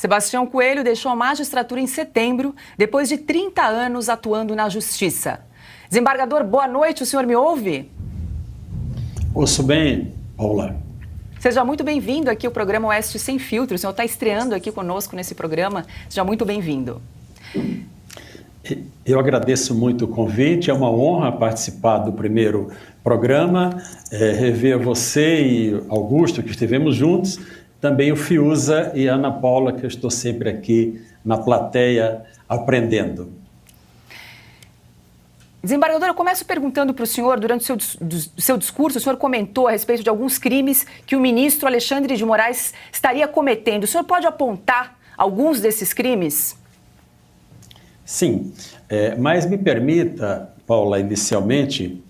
Sebastião Coelho deixou a magistratura em setembro, depois de 30 anos atuando na Justiça. Desembargador, boa noite, o senhor me ouve? Ouço bem, Paula. Seja muito bem-vindo aqui ao programa Oeste Sem Filtro. O senhor está estreando aqui conosco nesse programa. Seja muito bem-vindo. Eu agradeço muito o convite, é uma honra participar do primeiro programa, rever você e Augusto, que estivemos juntos, também o Fiuza e a Ana Paula, que eu estou sempre aqui na plateia aprendendo. Desembargador, eu começo perguntando para o senhor, durante o seu discurso, o senhor comentou a respeito de alguns crimes que o ministro Alexandre de Moraes estaria cometendo. O senhor pode apontar alguns desses crimes? Sim, mas me permita, Paula, inicialmente,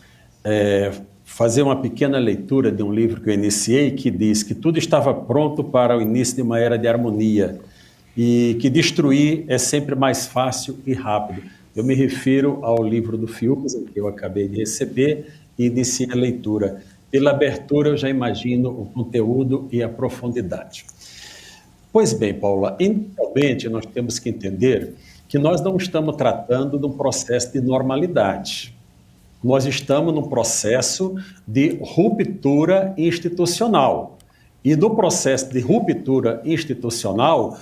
fazer uma pequena leitura de um livro que eu iniciei, que diz que tudo estava pronto para o início de uma era de harmonia e que destruir é sempre mais fácil e rápido. Eu me refiro ao livro do Fiuza, que eu acabei de receber, e iniciei a leitura. Pela abertura, eu já imagino o conteúdo e a profundidade. Pois bem, Paula, inicialmente nós temos que entender que nós não estamos tratando de um processo de normalidade. Nós estamos num processo de ruptura institucional. E no processo de ruptura institucional,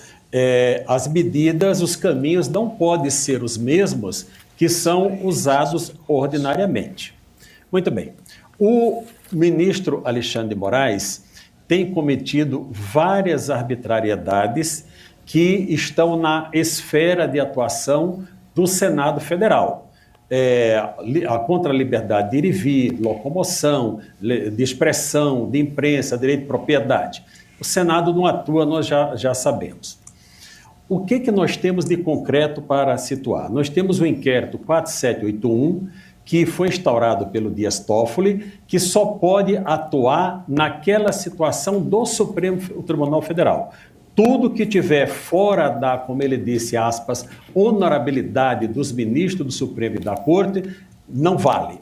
as medidas, os caminhos não podem ser os mesmos que são usados ordinariamente. Muito bem. O ministro Alexandre de Moraes tem cometido várias arbitrariedades que estão na esfera de atuação do Senado Federal. Contra a liberdade de ir e vir, locomoção, de expressão, de imprensa, direito de propriedade. O Senado não atua, nós já sabemos. O que nós temos de concreto para situar? Nós temos o inquérito 4781, que foi instaurado pelo Dias Toffoli, que só pode atuar naquela situação do Supremo Tribunal Federal. Tudo que tiver fora da, como ele disse, aspas, honorabilidade dos ministros do Supremo e da Corte, não vale.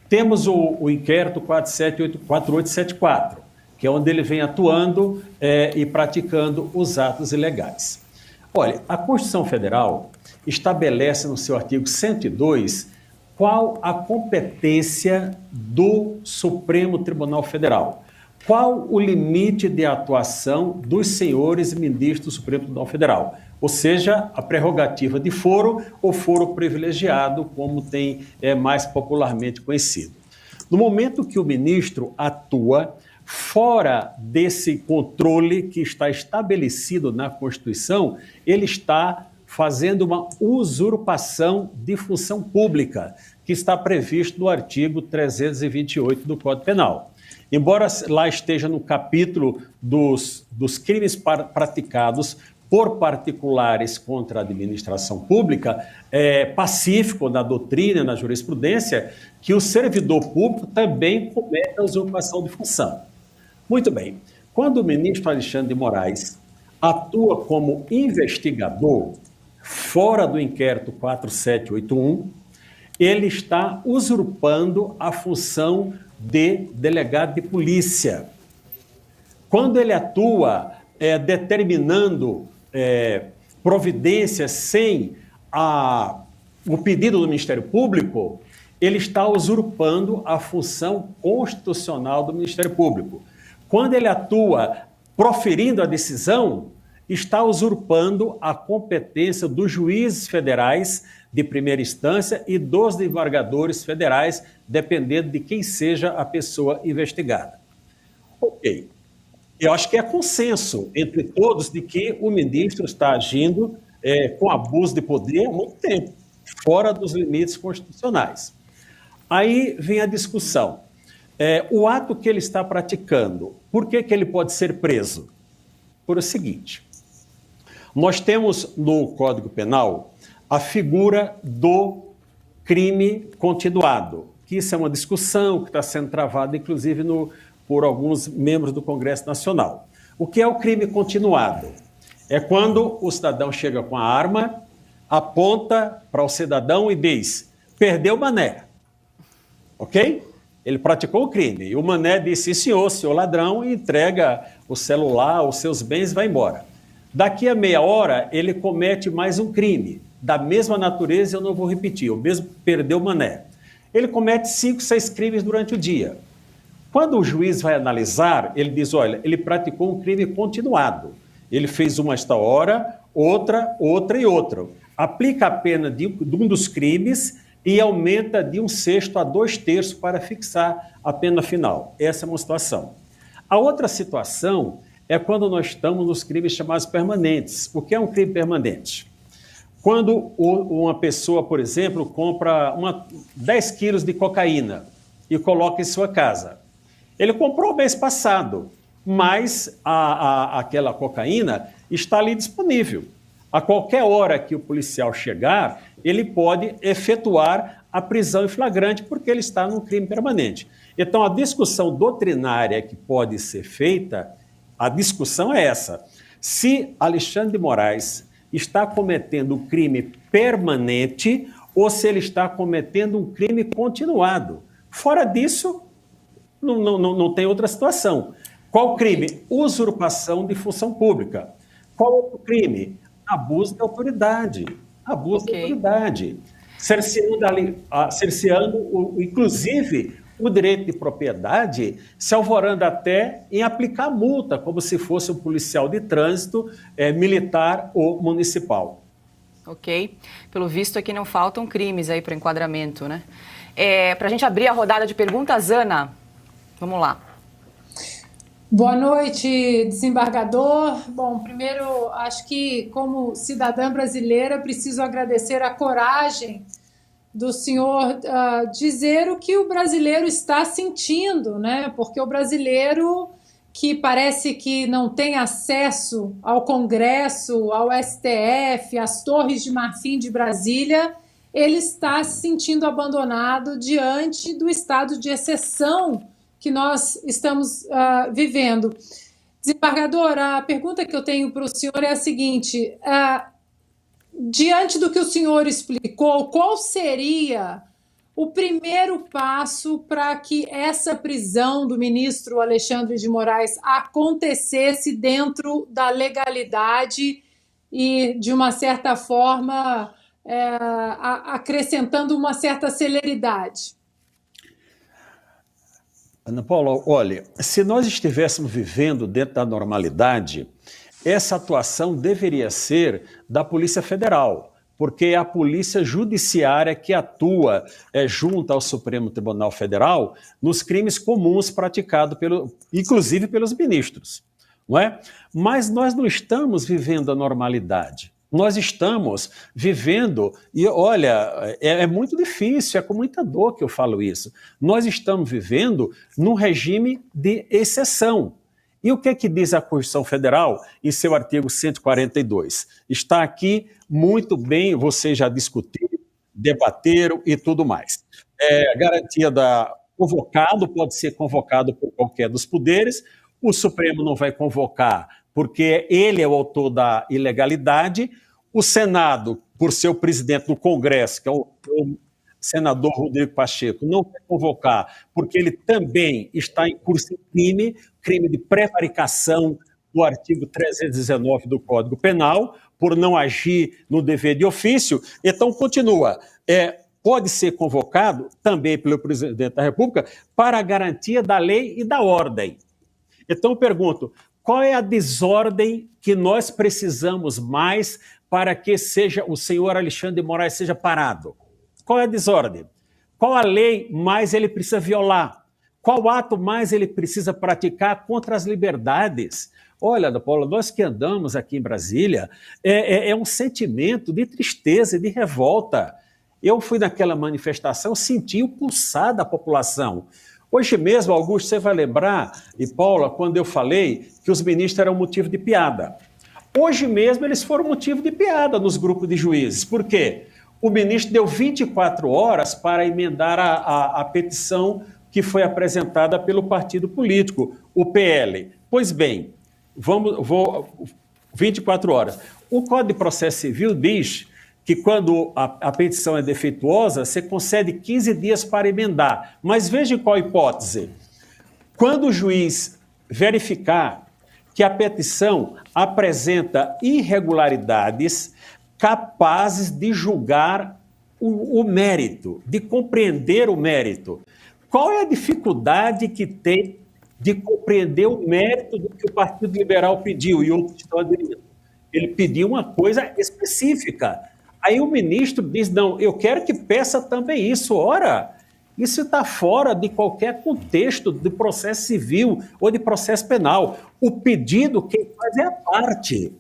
Temos o inquérito 4874, que é onde ele vem atuando e praticando os atos ilegais. Olha, a Constituição Federal estabelece no seu artigo 102 qual a competência do Supremo Tribunal Federal. Qual o limite de atuação dos senhores ministros do Supremo Tribunal Federal? Ou seja, a prerrogativa de foro ou foro privilegiado, como é mais popularmente conhecido. No momento que o ministro atua fora desse controle que está estabelecido na Constituição, ele está fazendo uma usurpação de função pública, que está previsto no artigo 328 do Código Penal. Embora lá esteja no capítulo dos crimes praticados por particulares contra a administração pública, é pacífico na doutrina, na jurisprudência, que o servidor público também comete a usurpação de função. Muito bem, quando o ministro Alexandre de Moraes atua como investigador, fora do inquérito 4781, ele está usurpando a função de delegado de polícia. Quando ele atua determinando providências sem o pedido do Ministério Público, ele está usurpando a função constitucional do Ministério Público. Quando ele atua proferindo a decisão, está usurpando a competência dos juízes federais de primeira instância e dos desembargadores federais, dependendo de quem seja a pessoa investigada. Ok. Eu acho que é consenso entre todos de que o ministro está agindo com abuso de poder há muito tempo, fora dos limites constitucionais. Aí vem a discussão. O ato que ele está praticando, por que ele pode ser preso? Por o seguinte, nós temos no Código Penal a figura do crime continuado, que isso é uma discussão que está sendo travada, inclusive, por alguns membros do Congresso Nacional. O que é o crime continuado? É quando o cidadão chega com a arma, aponta para o cidadão e diz, perdeu o mané, ok? Ele praticou o crime. E o mané disse, sim, senhor ladrão, e entrega o celular, os seus bens e vai embora. Daqui a meia hora, ele comete mais um crime, da mesma natureza, eu não vou repetir, o mesmo perdeu o mané. Ele comete 5, 6 crimes durante o dia. Quando o juiz vai analisar, ele diz, olha, ele praticou um crime continuado. Ele fez uma esta hora, outra e outra. Aplica a pena de um dos crimes e aumenta de 1/6 a 2/3 para fixar a pena final. Essa é uma situação. A outra situação é quando nós estamos nos crimes chamados permanentes. O que é um crime permanente? Quando uma pessoa, por exemplo, compra 10 quilos de cocaína e coloca em sua casa. Ele comprou mês passado, mas aquela cocaína está ali disponível. A qualquer hora que o policial chegar, ele pode efetuar a prisão em flagrante porque ele está num crime permanente. Então, a discussão doutrinária que pode ser feita, a discussão é essa. Se Alexandre de Moraes está cometendo um crime permanente ou se ele está cometendo um crime continuado. Fora disso, não tem outra situação. Qual crime? Usurpação de função pública. Qual outro crime? Abuso de autoridade. Abuso de autoridade. Cerceando, inclusive, o direito de propriedade, se alvorando até em aplicar multa, como se fosse um policial de trânsito, militar ou municipal. Ok. Pelo visto aqui não faltam crimes aí para enquadramento, né? Para a gente abrir a rodada de perguntas, Ana, vamos lá. Boa noite, desembargador. Bom, primeiro, acho que como cidadã brasileira, preciso agradecer a coragem do senhor dizer o que o brasileiro está sentindo, né? Porque o brasileiro que parece que não tem acesso ao Congresso, ao STF, às Torres de Marfim de Brasília, ele está se sentindo abandonado diante do estado de exceção que nós estamos vivendo. Desembargador, a pergunta que eu tenho para o senhor é a seguinte: diante do que o senhor explicou, qual seria o primeiro passo para que essa prisão do ministro Alexandre de Moraes acontecesse dentro da legalidade e, de uma certa forma, acrescentando uma certa celeridade? Ana Paula, olha, se nós estivéssemos vivendo dentro da normalidade, essa atuação deveria ser da Polícia Federal, porque é a Polícia Judiciária que atua junto ao Supremo Tribunal Federal nos crimes comuns praticados, inclusive pelos ministros, não é? Mas nós não estamos vivendo a normalidade. Nós estamos vivendo, e olha, é muito difícil, é com muita dor que eu falo isso. Nós estamos vivendo num regime de exceção. E o que é que diz a Constituição Federal em seu artigo 142? Está aqui muito bem, vocês já discutiram, debateram e tudo mais. A garantia da convocado pode ser convocado por qualquer dos poderes, o Supremo não vai convocar porque ele é o autor da ilegalidade, o Senado, por ser o presidente do Congresso, que é o senador Rodrigo Pacheco, não vai convocar porque ele também está em curso de crime de prevaricação do artigo 319 do Código Penal, por não agir no dever de ofício. Então, continua. Pode ser convocado também pelo presidente da República para a garantia da lei e da ordem. Então, eu pergunto, qual é a desordem que nós precisamos mais para que o senhor Alexandre de Moraes seja parado? Qual é a desordem? Qual a lei mais ele precisa violar? Qual ato mais ele precisa praticar contra as liberdades? Olha, Ana Paula, nós que andamos aqui em Brasília, é um sentimento de tristeza e de revolta. Eu fui naquela manifestação, senti o pulsar da população. Hoje mesmo, Augusto, você vai lembrar, e Paula, quando eu falei que os ministros eram motivo de piada. Hoje mesmo eles foram motivo de piada nos grupos de juízes. Por quê? O ministro deu 24 horas para emendar a petição que foi apresentada pelo partido político, o PL. Pois bem, 24 horas. O Código de Processo Civil diz que quando a petição é defeituosa, você concede 15 dias para emendar. Mas veja qual hipótese. Quando o juiz verificar que a petição apresenta irregularidades capazes de julgar o mérito, de compreender o mérito. Qual é a dificuldade que tem de compreender o mérito do que o Partido Liberal pediu e outros estão aderindo? Ele pediu uma coisa específica. Aí o ministro diz, não, eu quero que peça também isso. Ora, isso está fora de qualquer contexto de processo civil ou de processo penal. O pedido quem faz é a parte.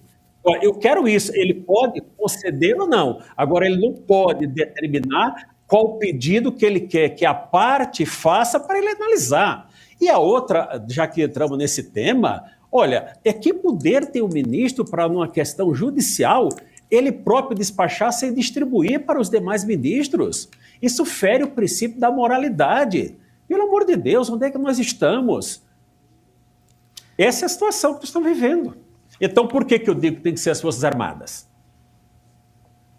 Eu quero isso. Ele pode conceder ou não. Agora, ele não pode determinar qual o pedido que ele quer que a parte faça para ele analisar. E a outra, já que entramos nesse tema, olha, que poder tem o ministro para, numa questão judicial, ele próprio despachar sem distribuir para os demais ministros? Isso fere o princípio da moralidade. Pelo amor de Deus, onde é que nós estamos? Essa é a situação que nós estamos vivendo. Então, por que eu digo que tem que ser as Forças Armadas?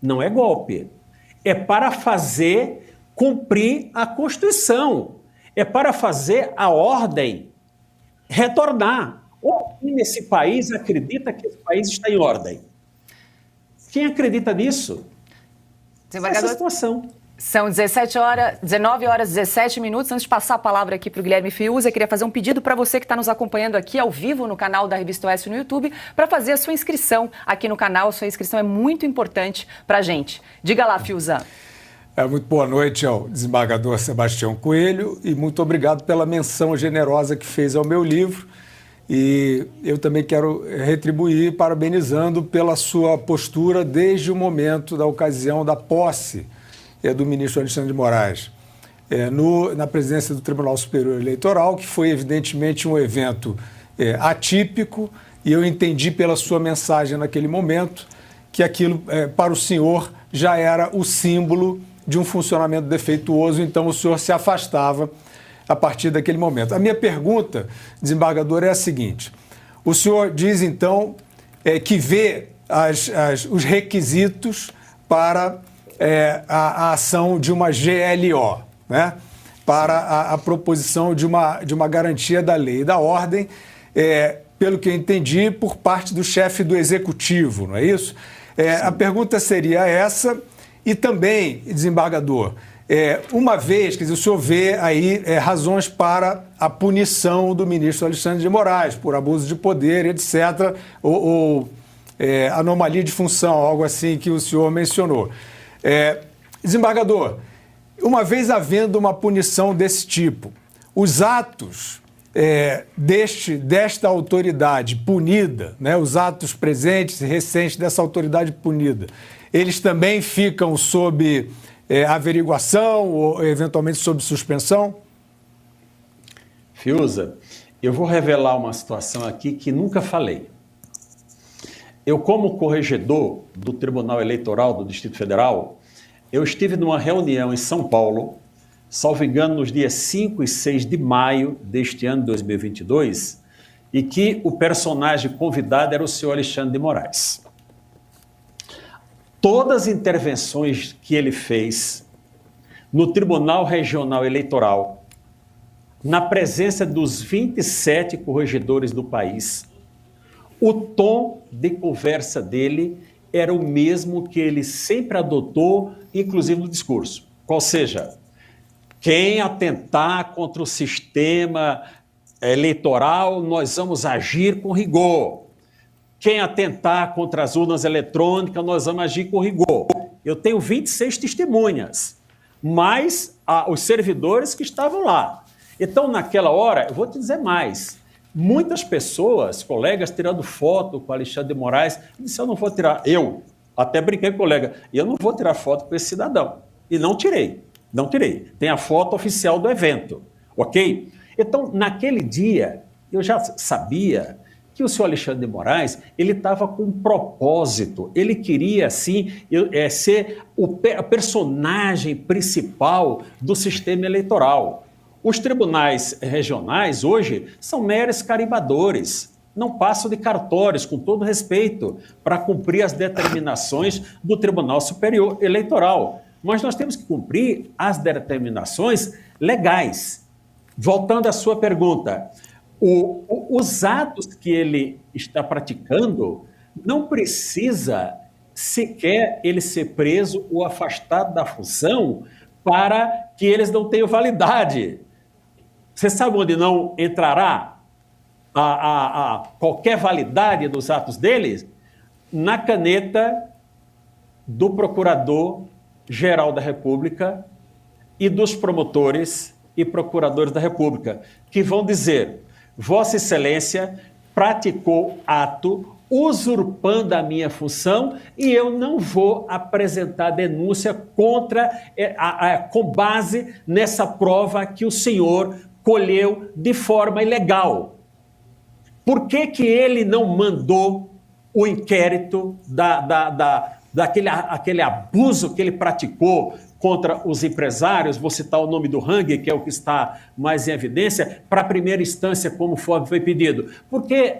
Não é golpe. É para fazer cumprir a Constituição. É para fazer a ordem retornar. Quem nesse país acredita que esse país está em ordem? Quem acredita nisso? Essa é a situação. São 19 horas e 17 minutos. Antes de passar a palavra aqui para o Guilherme Fiuza, eu queria fazer um pedido para você que está nos acompanhando aqui ao vivo no canal da Revista Oeste no YouTube, para fazer a sua inscrição aqui no canal. A sua inscrição é muito importante para a gente. Diga lá, Fiuza. Muito boa noite ao desembargador Sebastião Coelho e muito obrigado pela menção generosa que fez ao meu livro. E eu também quero retribuir parabenizando pela sua postura desde o momento da ocasião da posse do ministro Alexandre de Moraes na presidência do Tribunal Superior Eleitoral, que foi evidentemente um evento atípico, e eu entendi pela sua mensagem naquele momento que aquilo para o senhor já era o símbolo de um funcionamento defeituoso, então o senhor se afastava a partir daquele momento. A minha pergunta, desembargador, é a seguinte: o senhor diz então que vê os requisitos para a ação de uma GLO, né? Para a proposição de uma garantia da lei e da ordem, pelo que eu entendi, por parte do chefe do executivo, não é isso? A pergunta seria essa, e também, desembargador, uma vez, quer dizer, o senhor vê aí razões para a punição do ministro Alexandre de Moraes por abuso de poder, etc., ou anomalia de função, algo assim que o senhor mencionou. Desembargador, uma vez havendo uma punição desse tipo, os atos desta autoridade punida, né, os atos presentes e recentes dessa autoridade punida, eles também ficam sob averiguação ou eventualmente sob suspensão? Fiuza, eu vou revelar uma situação aqui que nunca falei. Eu, como corregedor do Tribunal Eleitoral do Distrito Federal, eu estive numa reunião em São Paulo, salvo engano, nos dias 5 e 6 de maio deste ano de 2022, e que o personagem convidado era o senhor Alexandre de Moraes. Todas as intervenções que ele fez no Tribunal Regional Eleitoral, na presença dos 27 corregedores do país, o tom de conversa dele era o mesmo que ele sempre adotou, inclusive no discurso. Qual seja, quem atentar contra o sistema eleitoral, nós vamos agir com rigor. Quem atentar contra as urnas eletrônicas, nós vamos agir com rigor. Eu tenho 26 testemunhas, mais os servidores que estavam lá. Então, naquela hora, eu vou te dizer mais, muitas pessoas, colegas, tirando foto com Alexandre de Moraes, disse, eu não vou tirar, eu até brinquei com o colega, eu não vou tirar foto com esse cidadão. E não tirei. Tem a foto oficial do evento, ok? Então, naquele dia, eu já sabia que o senhor Alexandre de Moraes, ele estava com um propósito, ele queria, assim, ser o personagem principal do sistema eleitoral. Os tribunais regionais, hoje, são meros carimbadores, não passam de cartórios, com todo respeito, para cumprir as determinações do Tribunal Superior Eleitoral. Mas nós temos que cumprir as determinações legais. Voltando à sua pergunta, os atos que ele está praticando, não precisa sequer ele ser preso ou afastado da função para que eles não tenham validade. Você sabe onde não entrará qualquer validade dos atos deles? Na caneta do Procurador-Geral da República e dos promotores e procuradores da República, que vão dizer: Vossa Excelência praticou ato usurpando a minha função e eu não vou apresentar denúncia com base nessa prova que o senhor colheu de forma ilegal. Por que ele não mandou o inquérito daquele abuso que ele praticou contra os empresários? Vou citar o nome do Hang, que é o que está mais em evidência, para a primeira instância, como foi pedido. Porque,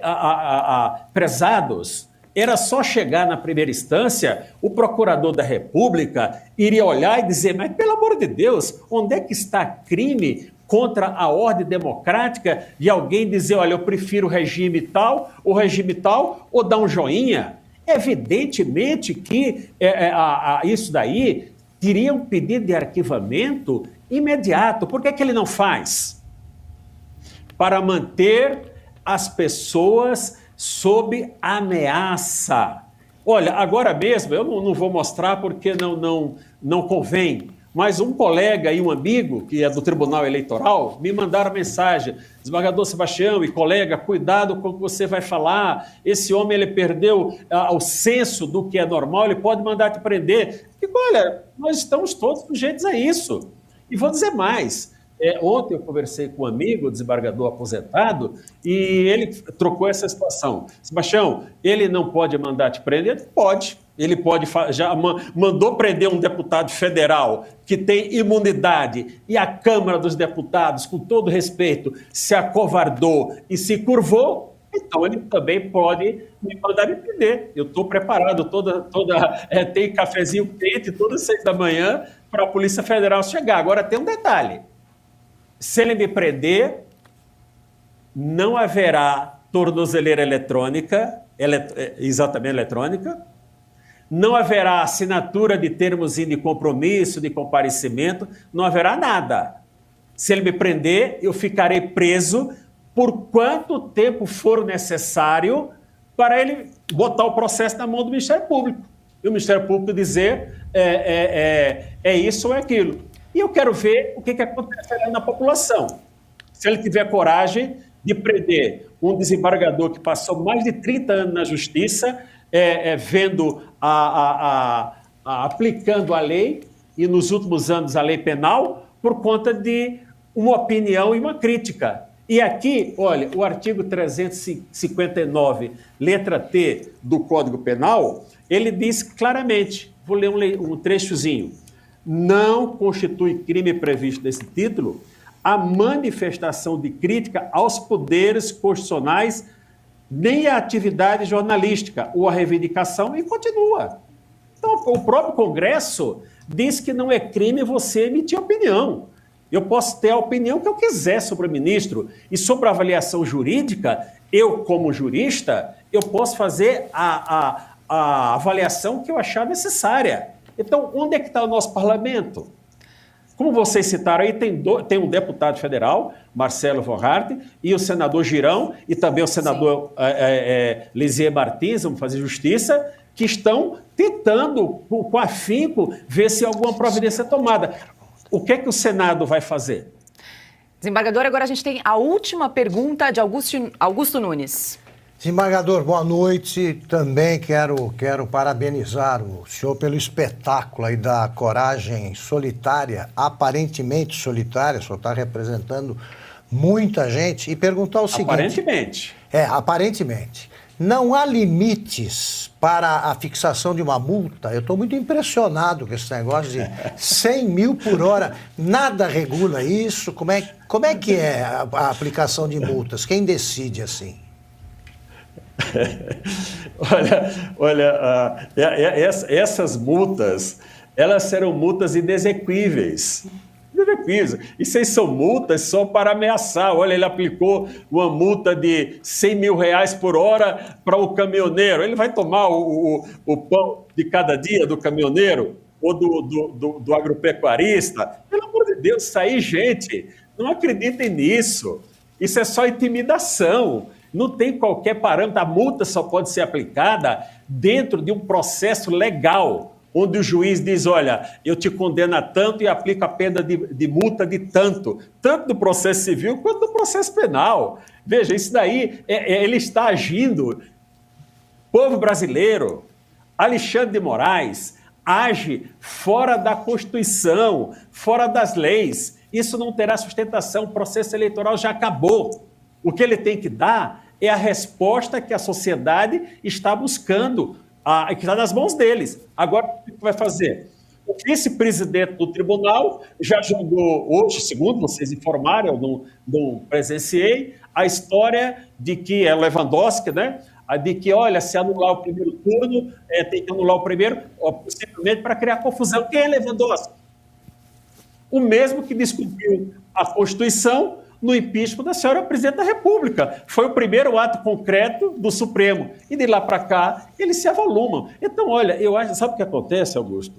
prezados, era só chegar na primeira instância, o procurador da República iria olhar e dizer: mas, pelo amor de Deus, onde é que está crime contra a ordem democrática de alguém dizer: olha, eu prefiro o regime tal, ou dar um joinha? Evidentemente que isso daí teria um pedido de arquivamento imediato. Por que ele não faz? Para manter as pessoas sob ameaça. Olha, agora mesmo, eu não vou mostrar porque não convém, mas um colega e um amigo, que é do Tribunal Eleitoral, me mandaram mensagem: desembargador Sebastião e colega, cuidado com o que você vai falar, esse homem ele perdeu o senso do que é normal, ele pode mandar te prender. Digo: olha, nós estamos todos sujeitos a isso. E vou dizer mais, ontem eu conversei com um amigo, desembargador aposentado, e ele trocou essa situação. Sebastião, ele não pode mandar te prender? Pode. Ele pode, já mandou prender um deputado federal que tem imunidade e a Câmara dos Deputados, com todo respeito, se acovardou e se curvou, então ele também pode me mandar me prender. Eu estou preparado, tem cafezinho quente todas as 6 da manhã para a Polícia Federal chegar. Agora tem um detalhe: se ele me prender, não haverá tornozeleira eletrônica, exatamente eletrônica, não haverá assinatura de termos de compromisso, de comparecimento, não haverá nada. Se ele me prender, eu ficarei preso por quanto tempo for necessário para ele botar o processo na mão do Ministério Público. E o Ministério Público dizer é isso ou é aquilo. E eu quero ver o que acontecerá na população. Se ele tiver coragem de prender um desembargador que passou mais de 30 anos na Justiça, vendo aplicando a lei, e nos últimos anos a lei penal, por conta de uma opinião e uma crítica. E aqui, olha, o artigo 359, letra T do Código Penal, ele diz claramente, vou ler um trechozinho: não constitui crime previsto nesse título a manifestação de crítica aos poderes constitucionais, nem a atividade jornalística ou a reivindicação, e continua. Então, o próprio Congresso diz que não é crime você emitir opinião. Eu posso ter a opinião que eu quiser sobre o ministro, e sobre a avaliação jurídica, eu, como jurista, eu posso fazer a avaliação que eu achar necessária. Então, onde é que está o nosso parlamento? Como vocês citaram aí, tem um deputado federal, Marcelo Von Hart, e o senador Girão, e também o senador Lisier Martins, vamos fazer justiça, que estão tentando, com afinco, ver se alguma providência é tomada. O que é que o Senado vai fazer? Desembargador, agora a gente tem a última pergunta de Augusto Nunes. Desembargador, boa noite. Também quero parabenizar o senhor pelo espetáculo aí da coragem solitária, aparentemente solitária, o senhor está representando muita gente, e perguntar o seguinte... Aparentemente. Aparentemente. Não há limites para a fixação de uma multa? Eu estou muito impressionado com esse negócio de 100 mil por hora. Nada regula isso? Como é que é a aplicação de multas? Quem decide assim? Olha, essas multas, elas serão multas inexequíveis. Isso aí são multas só para ameaçar. Olha, ele aplicou uma multa de 100 mil reais por hora para o caminhoneiro. Ele vai tomar o pão de cada dia do caminhoneiro ou do agropecuarista? Pelo amor de Deus, isso aí, gente, não acreditem nisso. Isso é só intimidação. Não tem qualquer parâmetro. A multa só pode ser aplicada dentro de um processo legal, onde o juiz diz, olha, eu te condeno a tanto e aplico a pena de multa de tanto do processo civil quanto do processo penal. Veja, isso daí, ele está agindo. Povo brasileiro, Alexandre de Moraes age fora da Constituição, fora das leis. Isso não terá sustentação, o processo eleitoral já acabou. O que ele tem que dar é a resposta que a sociedade está buscando, que está nas mãos deles. Agora, o que vai fazer? O vice-presidente do tribunal já jogou hoje, segundo vocês informaram, eu não presenciei, a história de que é Lewandowski, né? De que, olha, se anular o primeiro turno, tem que anular o primeiro, simplesmente para criar confusão. Quem é Lewandowski? O mesmo que descumpriu a Constituição no impeachment da senhora presidente da República. Foi o primeiro ato concreto do Supremo. E de lá para cá, eles se avolumam. Então, olha, eu acho, sabe o que acontece, Augusto?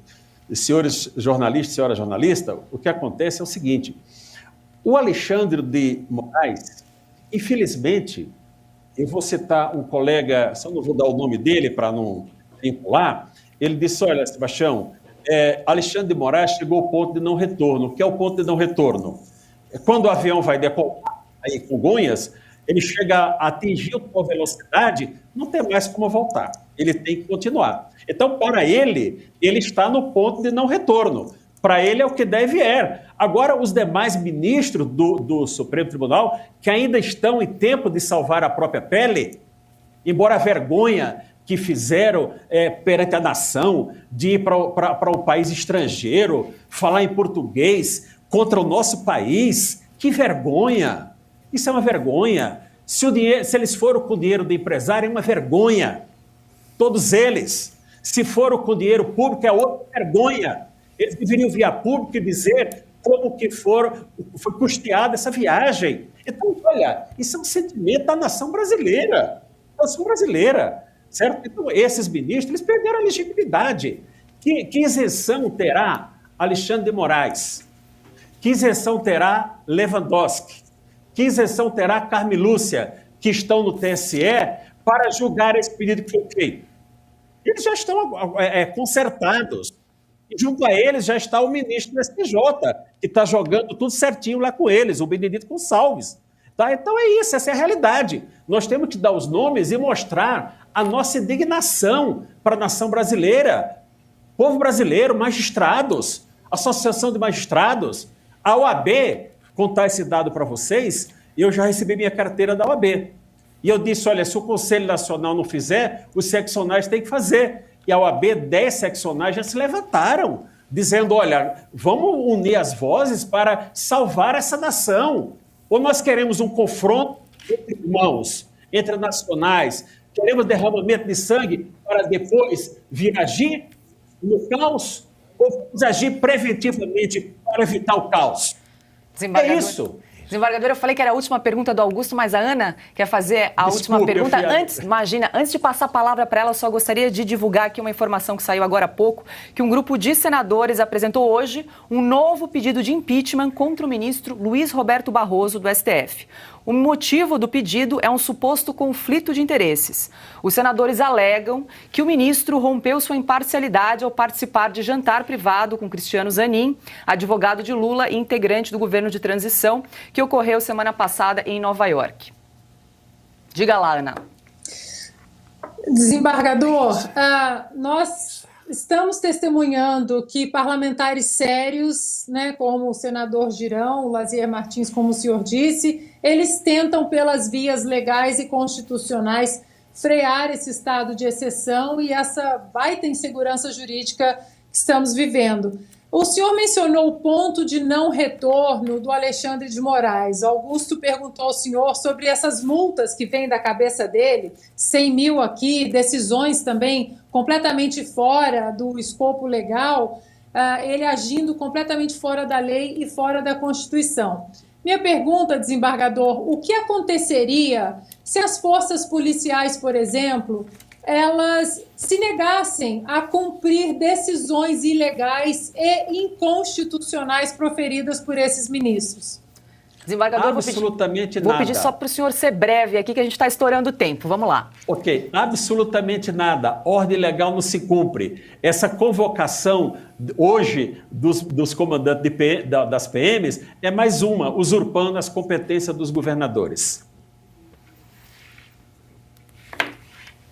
Senhores jornalistas, senhora jornalista, o que acontece é o seguinte, o Alexandre de Moraes, infelizmente, eu vou citar um colega, só não vou dar o nome dele para não vincular, ele disse, olha, Sebastião, Alexandre de Moraes chegou ao ponto de não retorno. O que é o ponto de não retorno? Quando o avião vai decolar aí em Congonhas, ele chega a atingir uma velocidade, não tem mais como voltar. Ele tem que continuar. Então, para ele está no ponto de não retorno. Para ele é o que deve vier. Agora, os demais ministros do Supremo Tribunal, que ainda estão em tempo de salvar a própria pele, embora a vergonha que fizeram perante a nação de ir para um país estrangeiro, falar em português contra o nosso país, que vergonha! Isso é uma vergonha. Se eles foram com o dinheiro do empresário, é uma vergonha. Todos eles. Se foram com dinheiro público, é outra vergonha. Eles deveriam vir a público e dizer como que foi custeada essa viagem. Então, olha, isso é um sentimento da nação brasileira. Nação brasileira, certo? Então, esses ministros, eles perderam a legitimidade. Que isenção terá Alexandre de Moraes? Que isenção terá Lewandowski? Que isenção terá Carmen Lúcia, que estão no TSE, para julgar esse pedido que foi feito? Eles já estão consertados. E junto a eles já está o ministro do STJ, que está jogando tudo certinho lá com eles, o Benedito Gonçalves. Tá? Então é isso, essa é a realidade. Nós temos que dar os nomes e mostrar a nossa indignação para a nação brasileira. Povo brasileiro, magistrados, Associação de Magistrados, a OAB, contar esse dado para vocês, eu já recebi minha carteira da OAB. E eu disse, olha, se o Conselho Nacional não fizer, os seccionais têm que fazer. E a OAB, 10 seccionais já se levantaram, dizendo, olha, vamos unir as vozes para salvar essa nação. Ou nós queremos um confronto entre irmãos, entre nacionais, queremos derramamento de sangue para depois vir agir no caos, ou vamos agir preventivamente para evitar o caos? É isso. Desembargador, eu falei que era a última pergunta do Augusto, mas a Ana quer fazer a última pergunta. Antes de passar a palavra para ela, eu só gostaria de divulgar aqui uma informação que saiu agora há pouco, que um grupo de senadores apresentou hoje um novo pedido de impeachment contra o ministro Luiz Roberto Barroso, do STF. O motivo do pedido é um suposto conflito de interesses. Os senadores alegam que o ministro rompeu sua imparcialidade ao participar de jantar privado com Cristiano Zanin, advogado de Lula e integrante do governo de transição, que ocorreu semana passada em Nova York. Diga lá, Ana. Desembargador, nós estamos testemunhando que parlamentares sérios, né, como o senador Girão, o Lazier Martins, como o senhor disse, eles tentam pelas vias legais e constitucionais frear esse estado de exceção e essa baita insegurança jurídica que estamos vivendo. O senhor mencionou o ponto de não retorno do Alexandre de Moraes. Augusto perguntou ao senhor sobre essas multas que vêm da cabeça dele, 100 mil aqui, decisões também completamente fora do escopo legal. ele agindo completamente fora da lei e fora da Constituição. Minha pergunta, desembargador, o que aconteceria se as forças policiais, por exemplo, elas se negassem a cumprir decisões ilegais e inconstitucionais proferidas por esses ministros? Desembargador, absolutamente vou pedir só para o senhor ser breve aqui, que a gente está estourando o tempo. Vamos lá. Ok, absolutamente nada. Ordem legal não se cumpre. Essa convocação hoje dos comandantes das PMs é mais uma, usurpando as competências dos governadores.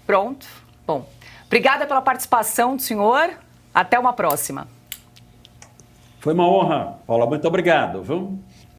Pronto. Bom, obrigada pela participação do senhor. Até uma próxima. Foi uma honra, Paula. Muito obrigado. Viu?